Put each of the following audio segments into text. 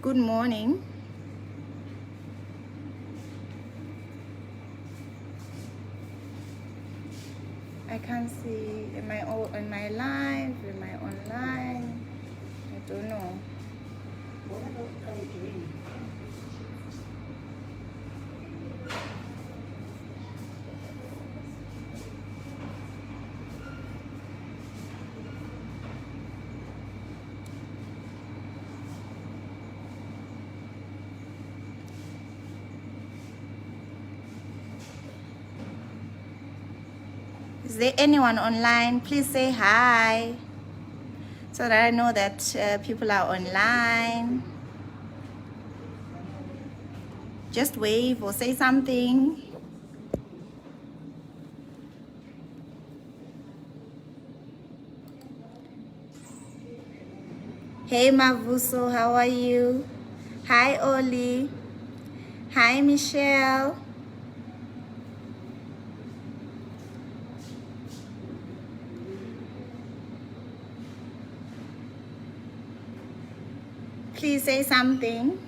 Good morning. I can't see. Am I on my live? Am I online? I don't know. What are you doing? Is there anyone online? Please say hi so that I know that people are online. Just wave or say something. Hey Mavuso, how are you? Hi Oli. Hi Michelle. Please say something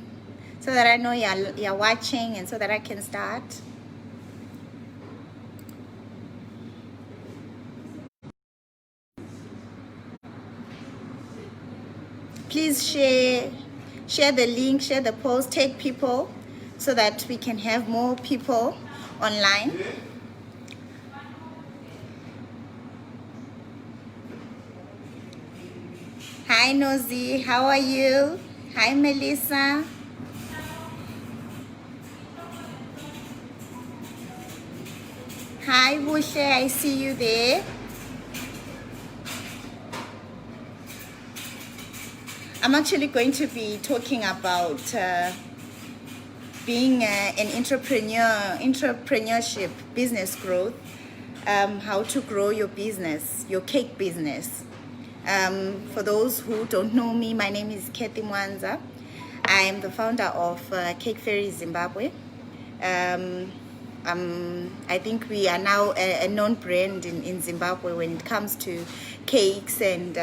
so that I know you're watching and so that I can start. Please share the link, share the post, take people so that we can have more people online. Hi Nosy, how are you? Hi Melissa. Hi Bushe, I see you there. I'm actually going to be talking about being an entrepreneurship, business growth, how to grow your business, your cake business. For those who don't know me, my name is Kathy Mwanza. I am the founder of Cake Fairy Zimbabwe. I think we are now a known brand in Zimbabwe when it comes to cakes and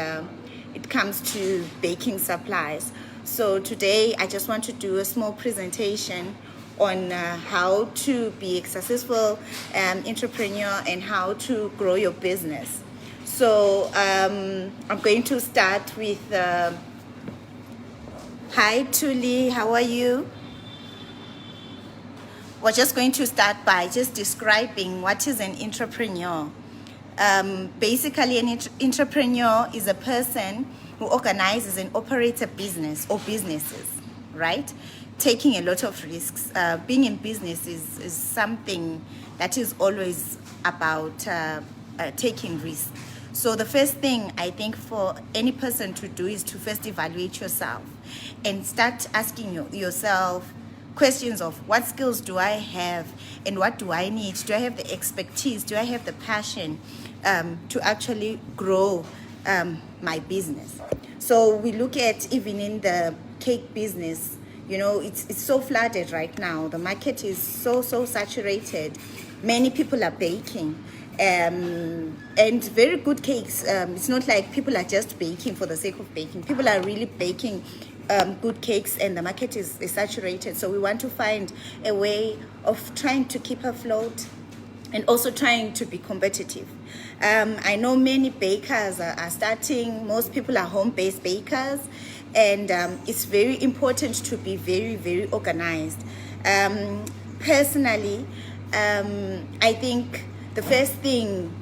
it comes to baking supplies. So today I just want to do a small presentation on how to be a successful entrepreneur and how to grow your business. So I'm going to start with hi Tuli, how are you? We're just going to start by just describing what is an entrepreneur. Basically, an entrepreneur is a person who organizes and operates a business or businesses, right? Taking a lot of risks. Being in business is something that is always about taking risks. So the first thing I think for any person to do is to first evaluate yourself and start asking yourself questions of what skills do I have and what do I need? Do I have the expertise? Do I have the passion to actually grow my business? So we look at even in the cake business, you know, it's so flooded right now. The market is so saturated. Many people are baking. And very good cakes. It's not like people are just baking for the sake of baking. People are really baking good cakes, and the market is saturated. So we want to find a way of trying to keep afloat and also trying to be competitive. I know many bakers are starting. Most people are home-based bakers, and it's very important to be very organized. Personally, I think the first thing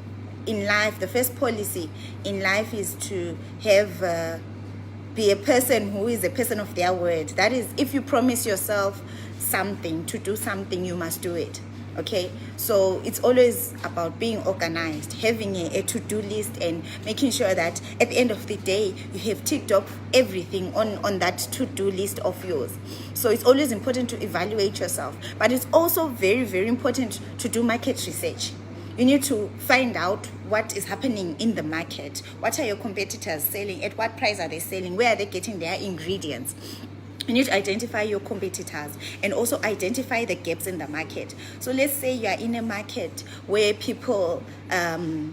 in life, the first policy in life is to have be a person who is a person of their word. That is, if you promise yourself something, to do something, you must do it. Okay, so it's always about being organized, having a to-do list and making sure that at the end of the day you have ticked off everything on that to-do list of yours. So it's always important to evaluate yourself, but it's also very important to do market research. You need to find out what is happening in the market. What are your competitors selling? At what price are they selling? Where are they getting their ingredients? You need to identify your competitors and also identify the gaps in the market. So let's say you are in a market where people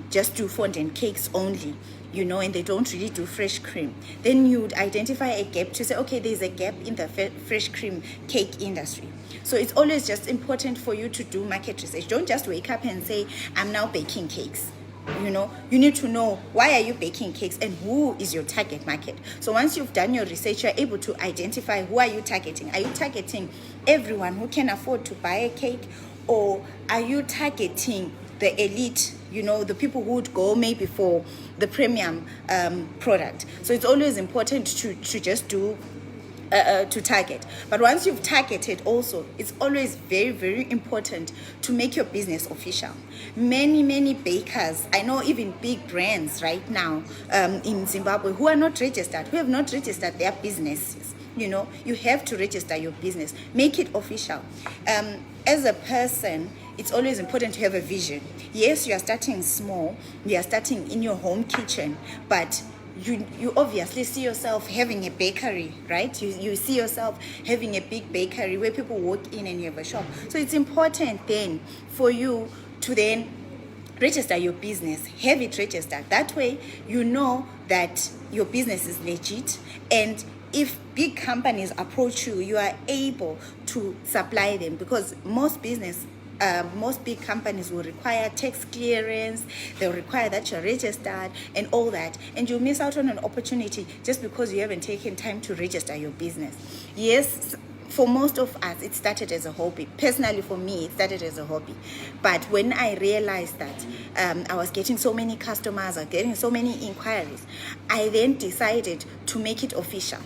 just do fondant cakes only, and they don't really do fresh cream. Then you would identify a gap to say, okay, there's a gap in the fresh cream cake industry. So it's always just important for you to do market research. Don't just wake up and say, I'm now baking cakes. You need to know why are you baking cakes and who is your target market. So once you've done your research, you're able to identify who are you targeting. Are you targeting everyone who can afford to buy a cake, or are you targeting the elite, the people who would go maybe for the premium product? So it's always important to just do to target. But once you've targeted also, it's always very, very important to make your business official. Many bakers, I know even big brands right now in Zimbabwe who are not registered, who have not registered their businesses. You have to register your business, make it official. As a person, it's always important to have a vision. Yes, you are starting small, you are starting in your home kitchen, but you obviously see yourself having a bakery, right? You see yourself having a big bakery where people walk in and you have a shop. So it's important then for you to then register your business, have it registered. That way you know that your business is legit, and if big companies approach you, you are able to supply them, because most big companies will require tax clearance, they'll require that you're registered and all that, and you miss out on an opportunity just because you haven't taken time to register your business. Yes, for most of us, it started as a hobby. Personally, for me, it started as a hobby. But when I realized that I was getting so many customers, I was getting so many inquiries, I then decided to make it official.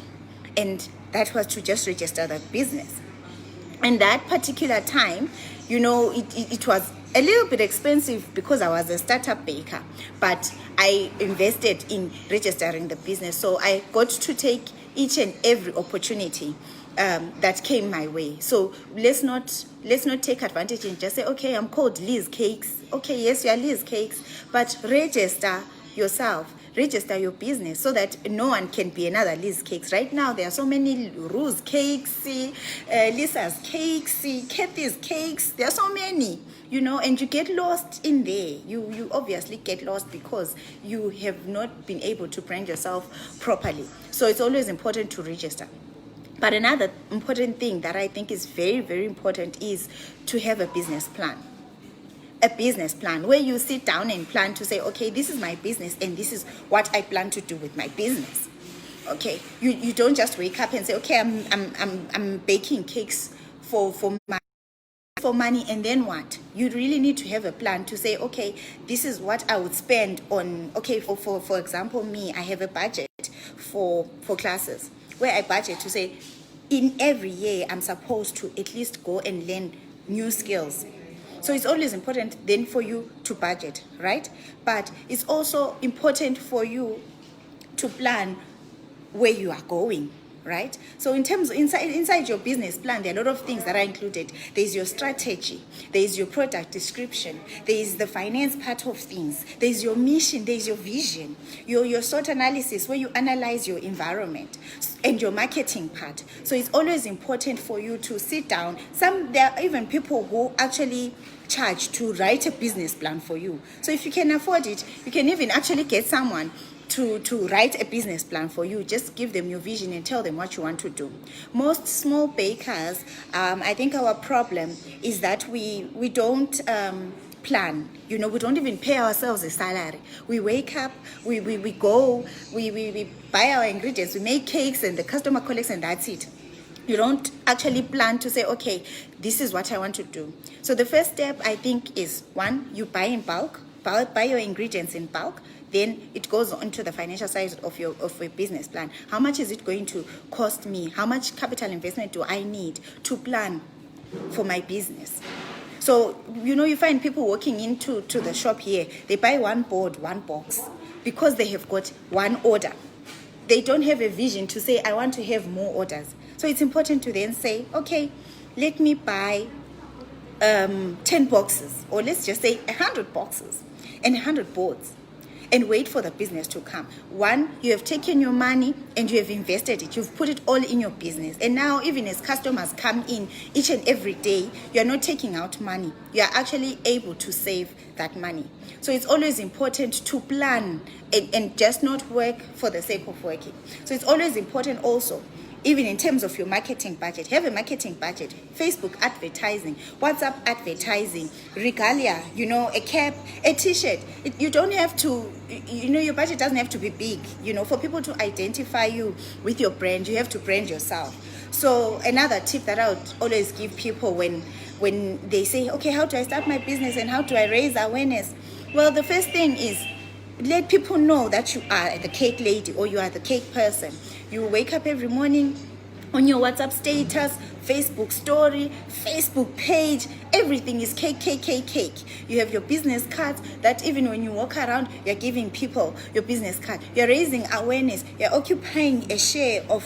And that was to just register the business. And that particular time, it was a little bit expensive because I was a startup baker, but I invested in registering the business. So I got to take each and every opportunity that came my way. So let's not take advantage and just say, okay, I'm called Liz Cakes. Okay, yes, you are Liz Cakes, but register yourself. Register your business so that no one can be another Liz Cakes. Right now, there are so many Rose Cakes, Lisa's Cakes, Kathy's Cakes. There are so many, and you get lost in there. You obviously get lost because you have not been able to brand yourself properly. So it's always important to register. But another important thing that I think is very, very important is to have a business plan. A business plan where you sit down and plan to say, okay, this is my business and this is what I plan to do with my business. Okay, you don't just wake up and say, okay, I'm baking cakes for money, and then what? You really need to have a plan to say, okay, this is what I would spend on. Okay, for example, me, I have a budget for classes where I budget to say, in every year I'm supposed to at least go and learn new skills. So it's always important then for you to budget, right? But it's also important for you to plan where you are going, right? So in terms inside your business plan, there are a lot of things that are included. There's your strategy, there's your product description, there's the finance part of things, there's your mission, there's your vision, your SWOT analysis where you analyze your environment, and your marketing part. So it's always important for you to sit down. There are even people who actually charge to write a business plan for you. So if you can afford it, you can even actually get someone to write a business plan for you. Just give them your vision and tell them what you want to do. Most small bakers, I think our problem is that we don't plan. We don't even pay ourselves a salary. We wake up, we go, we buy our ingredients, we make cakes, and the customer collects, and that's it. You don't actually plan to say, okay, this is what I want to do. So the first step, I think, is one, you buy in bulk, buy your ingredients in bulk. Then it goes on to the financial side of your business plan. How much is it going to cost me? How much capital investment do I need to plan for my business? So, you find people walking into the shop here, they buy one board, one box, because they have got one order. They don't have a vision to say, I want to have more orders. So it's important to then say, okay, let me buy 10 boxes, or let's just say 100 boxes and 100 boards. and wait for the business to come. One, you have taken your money and you have invested it. You've put it all in your business. And now, even as customers come in each and every day, you're not taking out money. You are actually able to save that money. So it's always important to plan and just not work for the sake of working. So it's always important also, even in terms of your marketing budget, have a marketing budget. Facebook advertising, WhatsApp advertising, regalia, a cap, a t-shirt. You don't have to, your budget doesn't have to be big. For people to identify you with your brand, you have to brand yourself. So another tip that I would always give people when they say, okay, how do I start my business and how do I raise awareness? Well, the first thing is, let people know that you are the cake lady or you are the cake person. You wake up every morning on your WhatsApp status, Facebook story, Facebook page, everything is cake, cake, cake, cake. You have your business cards that even when you walk around, you're giving people your business card. You're raising awareness. You're occupying a share of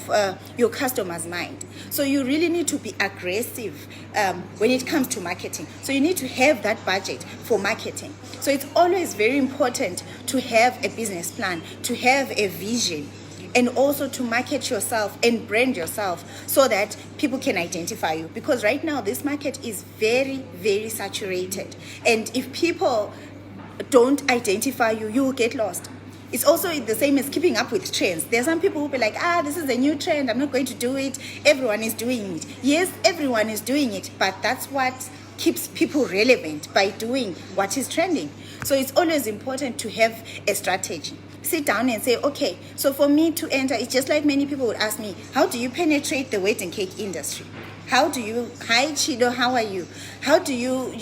your customer's mind. So you really need to be aggressive when it comes to marketing. So you need to have that budget for marketing. So it's always very important to have a business plan, to have a vision, and also to market yourself and brand yourself so that people can identify you. Because right now, this market is very, very saturated. And if people don't identify you, you will get lost. It's also the same as keeping up with trends. There are some people who will be like, this is a new trend, I'm not going to do it. Everyone is doing it. Yes, everyone is doing it, but that's what keeps people relevant, by doing what is trending. So it's always important to have a strategy. Sit down and say, okay, so for me to enter, it's just like many people would ask me, how do you penetrate the wedding cake industry? Hi Chido, how are you? How do you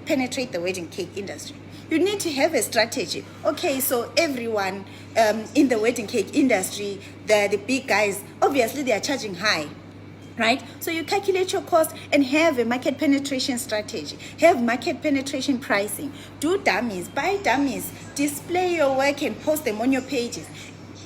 penetrate the wedding cake industry? You need to have a strategy. Okay, so everyone in the wedding cake industry, the big guys, obviously they are charging high. Right? So you calculate your cost and have a market penetration strategy. Have market penetration pricing. Do dummies, buy dummies, display your work and post them on your pages.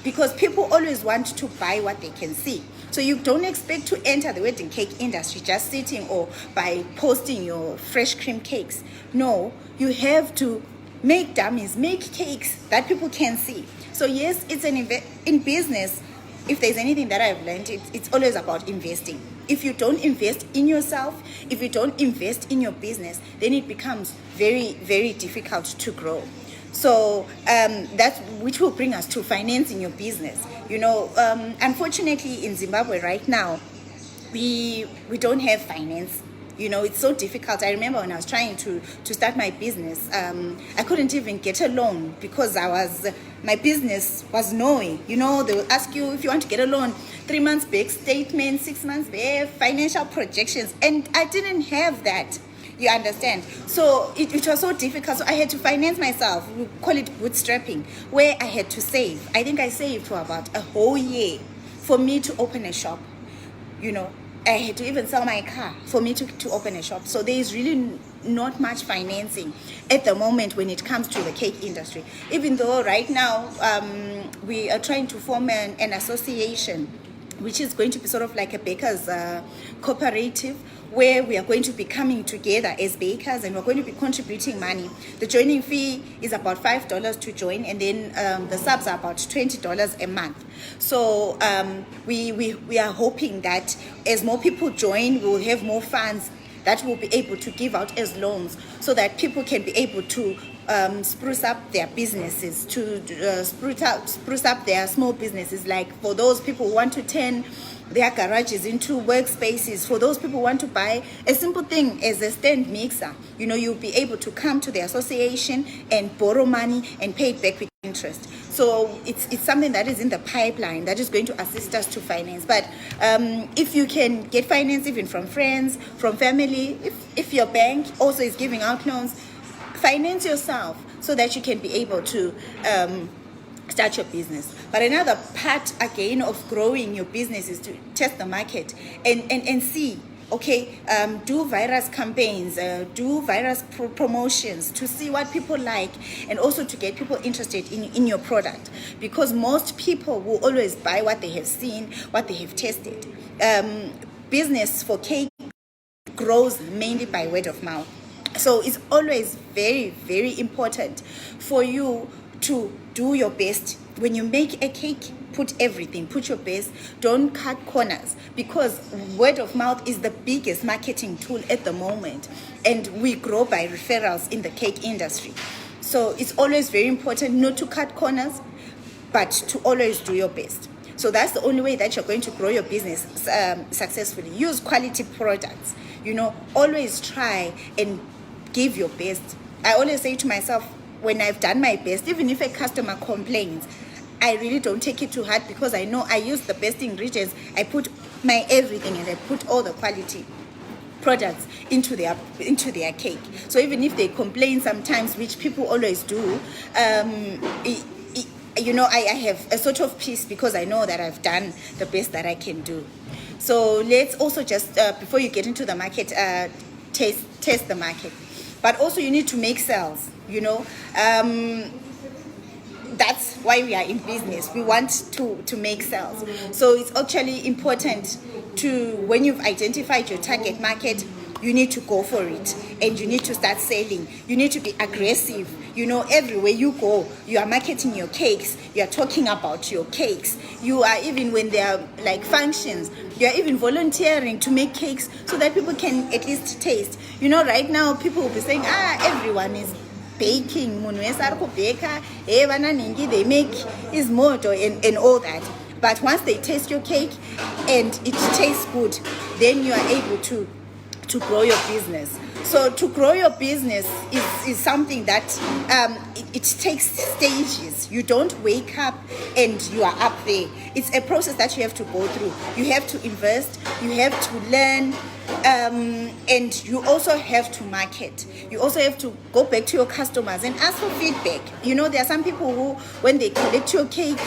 Because people always want to buy what they can see. So you don't expect to enter the wedding cake industry just sitting or by posting your fresh cream cakes. No, you have to make dummies, make cakes that people can see. So yes, it's in business. If there's anything that I've learned, it's always about investing. If you don't invest in yourself, if you don't invest in your business, then it becomes very, very difficult to grow. So that's which will bring us to financing your business. Unfortunately in Zimbabwe right now, we don't have finance. It's so difficult. I remember when I was trying to start my business, I couldn't even get a loan because my business was nowhere. They will ask you if you want to get a loan, 3 months back statement, 6 months back, financial projections. And I didn't have that. You understand? So it was so difficult. So I had to finance myself. We call it bootstrapping, where I had to save. I think I saved for about a whole year for me to open a shop. I had to even sell my car for me to open a shop. So there is really not much financing at the moment when it comes to the cake industry. Even though right now we are trying to form an association, which is going to be sort of like a bakers cooperative, where we are going to be coming together as bakers and we're going to be contributing money. The joining fee is about $5 to join, and then the subs are about $20 a month. So we are hoping that as more people join, we will have more funds that we'll be able to give out as loans so that people can be able to spruce up their businesses, to spruce up their small businesses. Like for those people who want to turn their garages into workspaces, for those people who want to buy a simple thing as a stand mixer, you'll be able to come to the association and borrow money and pay it back with interest. So it's something that is in the pipeline that is going to assist us to finance. But if you can get finance even from friends, from family, if your bank also is giving out loans, finance yourself so that you can be able to start your business. But another part again of growing your business is to test the market and see, okay, do virus campaigns, do virus promotions to see what people like, and also to get people interested in your product, because most people will always buy what they have seen, what they have tested. Business for cake grows mainly by word of mouth. So it's always very, very important for you to do your best. When you make a cake, put everything, put your best. Don't cut corners, because word of mouth is the biggest marketing tool at the moment, and we grow by referrals in the cake industry. So it's always very important not to cut corners, but to always do your best. So that's the only way that you're going to grow your business successfully. Use quality products. Always try and give your best. I always say to myself, when I've done my best, even if a customer complains, I really don't take it too hard, because I know I use the best ingredients. I put my everything, and I put all the quality products into their cake. So even if they complain sometimes, which people always do, I have a sort of peace, because I know that I've done the best that I can do. So let's also just, before you get into the market, test the market. But also you need to make sales, that's why we are in business. We want to make sales. So it's actually important to, when you've identified your target market, you need to go for it, and you need to start selling. You need to be aggressive. Everywhere you go, you are marketing your cakes. You are talking about your cakes. You are, even when there are like functions, you are even volunteering to make cakes so that people can at least taste. Right now people will be saying, everyone is baking, they make is moto and all that. But once they taste your cake and it tastes good, then you are able to grow your business. So to grow your business is something that it takes stages. You don't wake up and you are up there. It's a process that you have to go through. You have to invest, you have to learn, and you also have to market. You also have to go back to your customers and ask for feedback. There are some people who, when they collect your cake,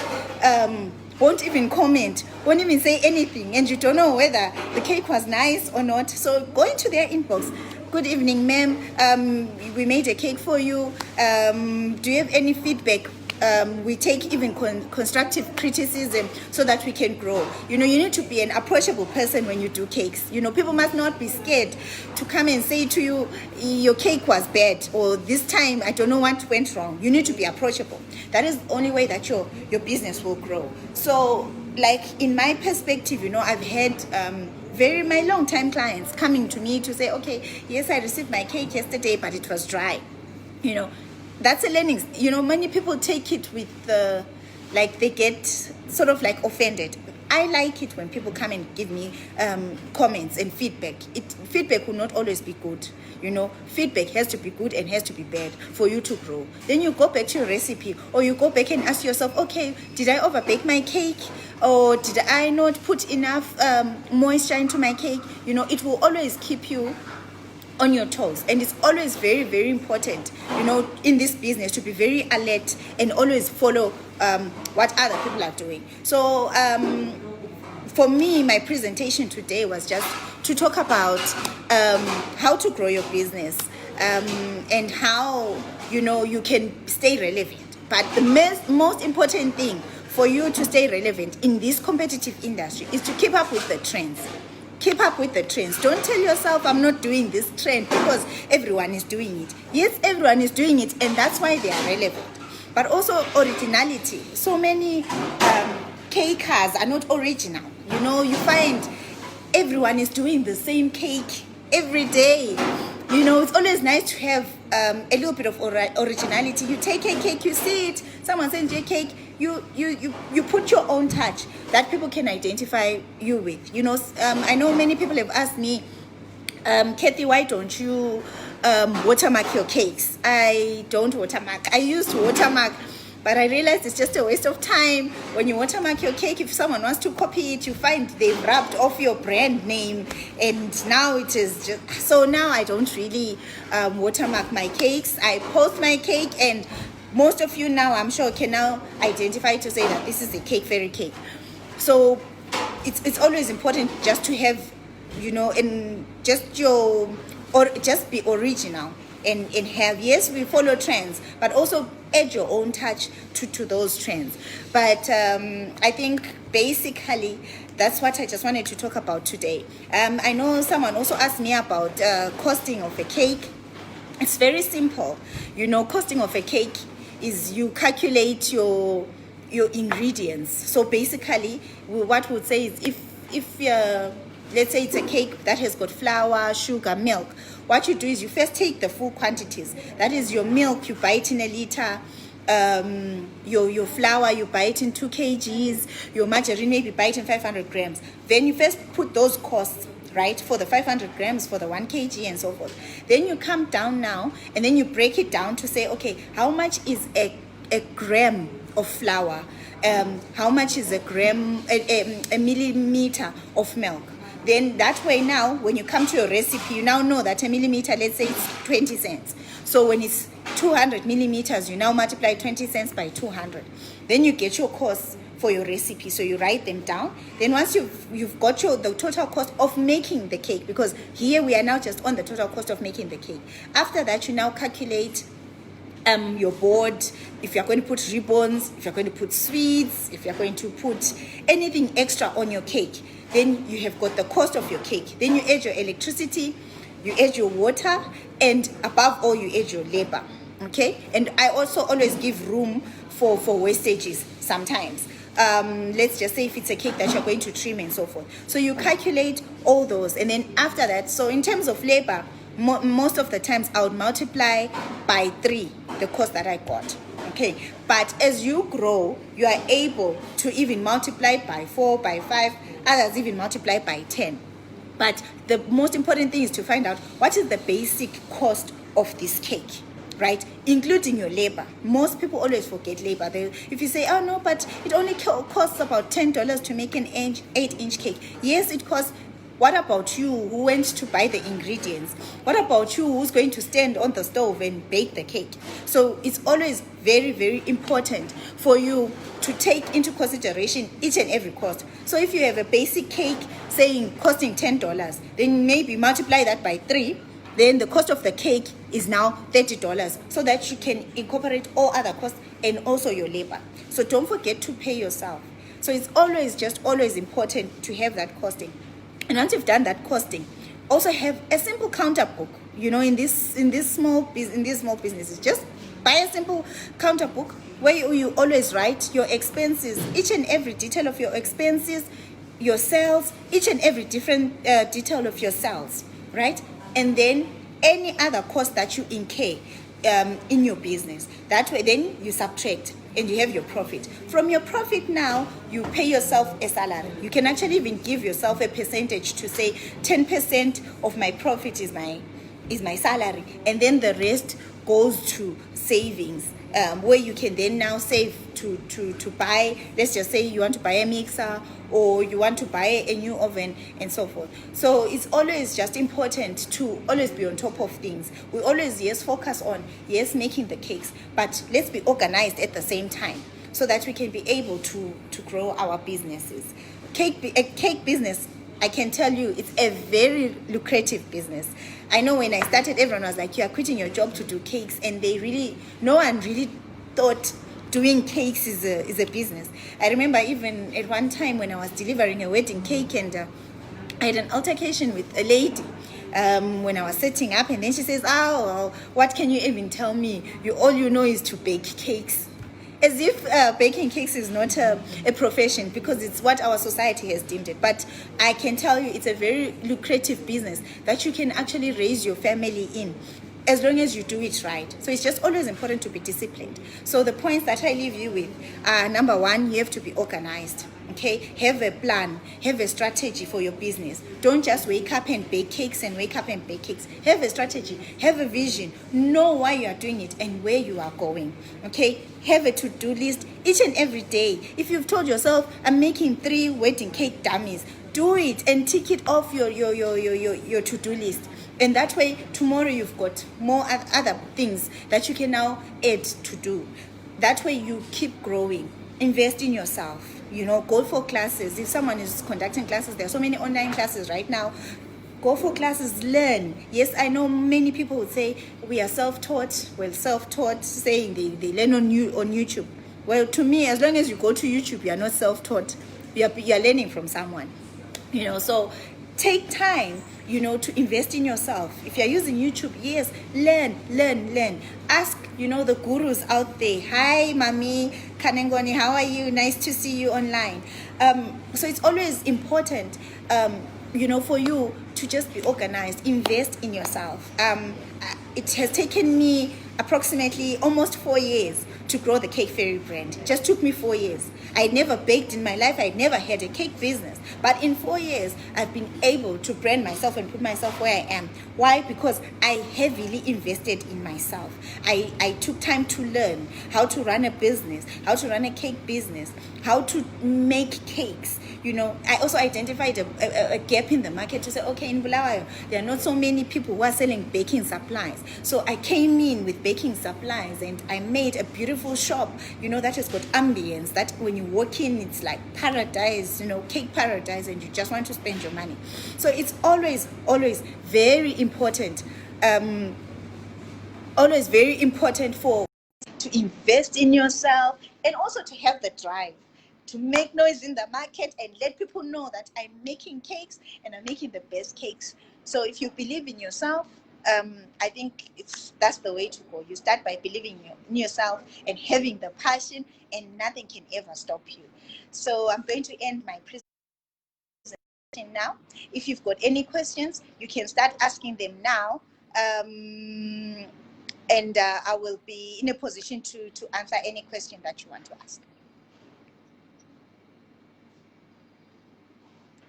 won't even comment, won't even say anything, and you don't know whether the cake was nice or not. So go into their inbox. Good evening, ma'am. We made a cake for you. Do you have any feedback? We take even constructive criticism so that we can grow. You need to be an approachable person when you do cakes. People must not be scared to come and say to you, your cake was bad, or this time I don't know what went wrong. You need to be approachable. That is the only way that your business will grow. So, like in my perspective, I've had my long-time clients coming to me to say, okay, yes, I received my cake yesterday, but it was dry. That's a learning. Many people take it with they get sort of like offended. I like it when people come and give me comments and feedback. Feedback will not always be good. Feedback has to be good and has to be bad for you to grow. Then you go back to your recipe, or you go back and ask yourself, okay, did I overbake my cake? Or did I not put enough moisture into my cake? It will always keep you on your toes, and it's always very, very important in this business to be very alert and always follow what other people are doing. So for me, my presentation today was just to talk about how to grow your business and how you can stay relevant. But the most important thing for you to stay relevant in this competitive industry is to keep up with the trends. Keep up with the trends. Don't tell yourself, I'm not doing this trend, because everyone is doing it. Yes, everyone is doing it, and that's why they are relevant. But also originality. So many cakers are not original. You find everyone is doing the same cake every day. It's always nice to have a little bit of originality. You take a cake, you see it, someone sends you a cake, you put your own touch that people can identify you with. I know many people have asked me, Kathy, why don't you watermark your cakes? I don't watermark. I used to watermark, but I realized it's just a waste of time. When you watermark your cake, if someone wants to copy it, you find they've rubbed off your brand name, and now it is just... So now I don't really watermark my cakes. I post my cake, and most of you now, I'm sure, can now identify to say that this is a cake fairy cake. So it's always important just to have, and just just be original and have, yes, we follow trends, but also add your own touch to those trends. But I think basically that's what I just wanted to talk about today. I know someone also asked me about costing of a cake. It's very simple. Costing of a cake is you calculate your ingredients. So basically, what we'd say is if let's say it's a cake that has got flour, sugar, milk, what you do is you first take the full quantities. That is your milk, you buy it in a liter. Your flour, you buy it in 2 kgs. Your margarine, maybe buy it in 500 grams. Then you first put those costs, right, for the 500 grams, for the 1 kg, and so forth. Then you come down now, and then you break it down to say, okay, how much is a gram of flour? How much is a millimeter of milk? Then that way now, when you come to your recipe, you now know that a millimeter, let's say it's 20 cents. So when it's 200 millimeters, you now multiply 20 cents by 200. Then you get your costs for your recipe. So you write them down. Then once you've got the total cost of making the cake, because here we are now just on the total cost of making the cake. After that, you now calculate your board, if you're going to put ribbons, if you're going to put sweets, if you're going to put anything extra on your cake. Then you have got the cost of your cake. Then you add your electricity, you add your water, and above all, you add your labor. Okay? And I also always give room for wastages sometimes. Let's just say if it's a cake that you're going to trim and so forth. So you calculate all those, and then after that, so in terms of labor, most of the times I would multiply by 3 the cost that I got. Okay, but as you grow, you are able to even multiply by 4, by 5, others even multiply by 10. But the most important thing is to find out what is the basic cost of this cake, right? Including your labor. Most people always forget labor. If you say, oh no, but it only costs about $10 to make an 8-inch cake. Yes, it costs. What about you who went to buy the ingredients? What about you who's going to stand on the stove and bake the cake? So it's always very, very important for you to take into consideration each and every cost. So if you have a basic cake saying costing $10, then maybe multiply that by 3. Then the cost of the cake is now $30, so that you can incorporate all other costs and also your labor. So don't forget to pay yourself. So it's always important to have that costing. And once you've done that costing, also have a simple counter book. You know, in these small businesses, just buy a simple counter book where you always write your expenses, each and every detail of your expenses, your sales, each and every different detail of your sales, right? And then any other cost that you incur in your business. That way, then you subtract and you have your profit. From your profit now, you pay yourself a salary. You can actually even give yourself a percentage to say 10% of my profit is my salary, and then the rest goes to savings, where you can then now save to buy, let's just say you want to buy a mixer or you want to buy a new oven and so forth. So it's always just important to always be on top of things. We always, focus on, making the cakes, but let's be organized at the same time so that we can be able to grow our businesses. A cake business, I can tell you, it's a very lucrative business. I know when I started, everyone was like, you are quitting your job to do cakes, and no one really thought doing cakes is a business. I remember even at one time when I was delivering a wedding cake, and I had an altercation with a lady when I was setting up, and then she says, what can you even tell me? All you know is to bake cakes. As if baking cakes is not a profession, because it's what our society has deemed it. But I can tell you it's a very lucrative business that you can actually raise your family in, as long as you do it right. So it's just always important to be disciplined. So the points that I leave you with are, number 1, you have to be organized. Okay, have a plan, have a strategy for your business. Don't just wake up and bake cakes and wake up and bake cakes. Have a strategy, have a vision, know why you are doing it and where you are going. Okay, have a to-do list each and every day. If you've told yourself, I'm making 3 wedding cake dummies, do it and tick it off your to-do list. And that way, tomorrow you've got more other things that you can now add to do. That way you keep growing. Invest in yourself. Go for classes. If someone is conducting classes, there are so many online classes right now. Go for classes, learn. Yes, I know many people would say we are self-taught. Well, self-taught, saying they learn on YouTube. Well, to me, as long as you go to YouTube, you are not self-taught. You are learning from someone. So take time, to invest in yourself. If you're using YouTube, yes, learn. Ask, the gurus out there. Hi, Mami Kanengoni, how are you? Nice to see you online. So it's always important, for you to just be organized. Invest in yourself. It has taken me approximately almost 4 years to grow the Cake Fairy brand. It just took me 4 years. I never baked in my life. I never had a cake business. But in 4 years, I've been able to brand myself and put myself where I am. Why? Because I heavily invested in myself. I took time to learn how to run a business, how to run a cake business, how to make cakes. I also identified a gap in the market to say, okay, in Bulawayo, there are not so many people who are selling baking supplies. So I came in with baking supplies and I made a beautiful shop, that has got ambience, that when you walk in, it's like paradise, cake paradise, and you just want to spend your money. So it's always very important, always very important to invest in yourself and also to have the drive to make noise in the market and let people know that I'm making cakes and I'm making the best cakes. So if you believe in yourself, I think that's the way to go. You start by believing in yourself and having the passion, and nothing can ever stop you. So I'm going to end my presentation now. If you've got any questions, you can start asking them now. And I will be in a position to answer any question that you want to ask.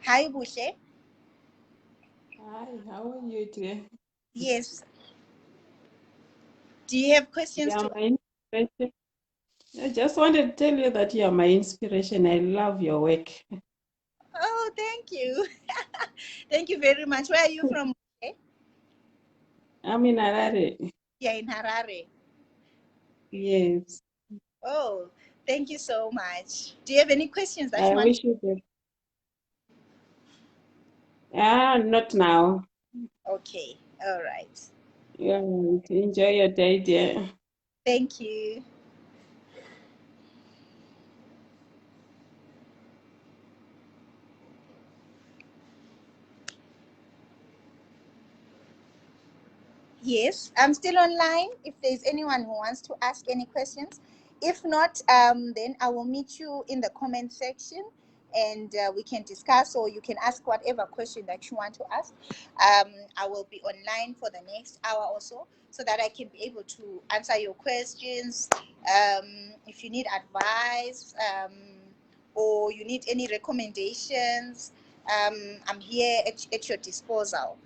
Hi, Bushe. Hi, how are you dear? Yes. Do you have questions You are to? my inspiration. I just wanted to tell you that you are my inspiration. I love your work. Oh, thank you. Thank you very much. Where are you from? Bushe? I'm in Harare. Yeah, in Harare. Yes. Oh, thank you so much. Do you have any questions that you I want? wish you the not now. Okay. All right. Yeah, enjoy your day, dear. Thank you. Yes, I'm still online. If there's anyone who wants to ask any questions, if not, then I will meet you in the comment section, and we can discuss, or you can ask whatever question that you want to ask. I will be online for the next hour or so that I can be able to answer your questions. If you need advice, or you need any recommendations, I'm here at your disposal.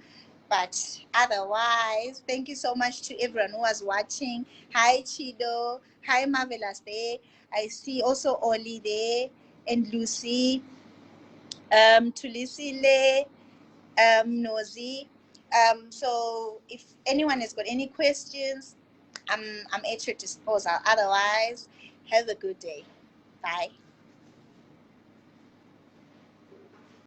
But otherwise, thank you so much to everyone who was watching. Hi, Chido. Hi, Marvelous Day. I see also Oli there and Lucy, Tulisile, Nosy. So if anyone has got any questions, I'm at your disposal. Otherwise, have a good day. Bye.